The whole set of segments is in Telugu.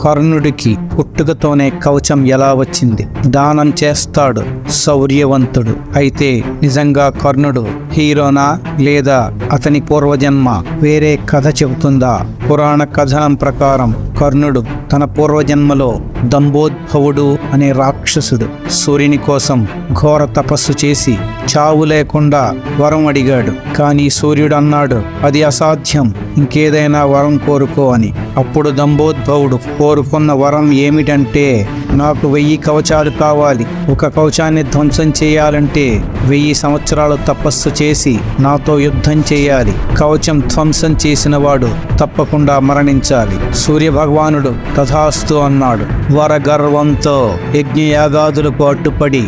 కర్ణుడికి పుట్టుకతోనే కవచం ఎలా వచ్చింది? దానం చేస్తాడు, శౌర్యవంతుడు. అయితే నిజంగా కర్ణుడు హీరోనా లేదా అతని పూర్వజన్మ వేరే కథ చెబుతుందా? పురాణ కథనం ప్రకారం కర్ణుడు తన పూర్వజన్మలో దంభోద్భవుడు అనే రాక్షసుడు సూర్యుని కోసం ఘోర తపస్సు చేసి చావు లేకుండా వరం అడిగాడు. కానీ సూర్యుడు అన్నాడు, అది అసాధ్యం, ఇంకేదైనా వరం కోరుకో అని. అప్పుడు దంభోద్భవుడు కోరుకున్న వరం ఏమిటంటే, నాకు 1000 కవచాలు కావాలి. ఒక కవచాన్ని ధ్వంసం చేయాలంటే 1000 సంవత్సరాలు తపస్సు చేసి నాతో యుద్ధం చేయాలి. కవచం ధ్వంసం చేసిన వాడు తప్పకుండా మరణించాలి. సూర్య భగవానుడు తథాస్తు అన్నాడు. వరగర్వంతో యజ్ఞయాగాదులకు అడ్డుపడి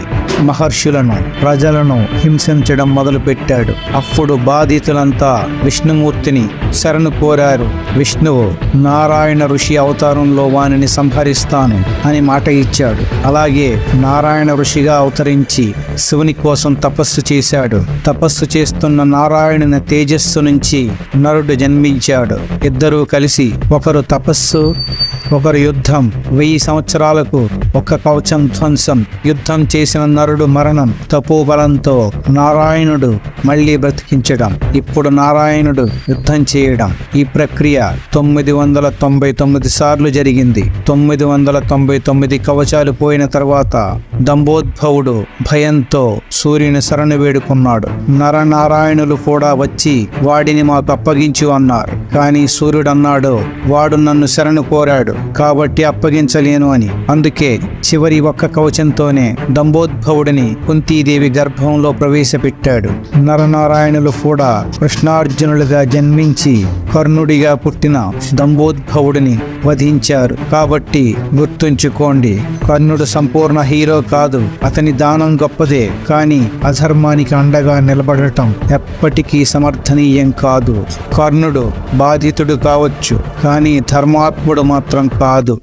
మహర్షులను ప్రజలను హింసించడం మొదలుపెట్టాడు. అప్పుడు బాధితులంతా విష్ణుమూర్తిని శరణు కోరారు. విష్ణువు నారాయణ ఋషి అవతారంలో వానిని సంహరిస్తాను అని మాట ఇచ్చాడు. అలాగే నారాయణ ఋషిగా అవతరించి శివుని కోసం తపస్సు చేశాడు. తపస్సు చేస్తున్న నారాయణుని తేజస్సు నుంచి నరుడు జన్మించాడు. ఇద్దరూ కలిసి ఒకరు తపస్సు, ఒకరు యుద్ధం. 1000 సంవత్సరాలకు ఒక కవచం ధ్వంసం. యుద్ధం చేసిన నరుడు మరణం. తపోబలంతో నారాయణుడు మళ్ళీ బ్రతికించడం. ఇప్పుడు నారాయణుడు యుద్ధం చేయడం. ఈ ప్రక్రియ 999 సార్లు జరిగింది. 999 కవచాలు పోయిన తర్వాత దంభోద్భవుడు భయంతో సూర్యుని శరణు వేడుకున్నాడు. నరనారాయణులు కూడా వచ్చి వాడిని మాకు అప్పగించు అన్నారు. కానీ సూర్యుడు అన్నాడు, వాడు నన్ను శరణు కోరాడు కాబట్టి అప్పగించలేను అని. అందుకే చివరి ఒక్క కవచంతోనే దంభోద్భవుడిని కుంతీదేవి గర్భంలో ప్రవేశపెట్టాడు. నరనారాయణులు కూడా కృష్ణార్జునులుగా జన్మించి కర్ణుడిగా పుట్టిన దంభోద్భవుడిని వధించారు. కాబట్టి గుర్తుంచుకోండి, కర్ణుడు సంపూర్ణ హీరో కాదు. అతని దానం గొప్పదే, కానీ అధర్మానికి అండగా నిలబడటం ఎప్పటికీ సమర్థనీయం కాదు. కర్ణుడు బాధితుడు కావచ్చు, కానీ ధర్మాత్ముడు మాత్రం కాదు.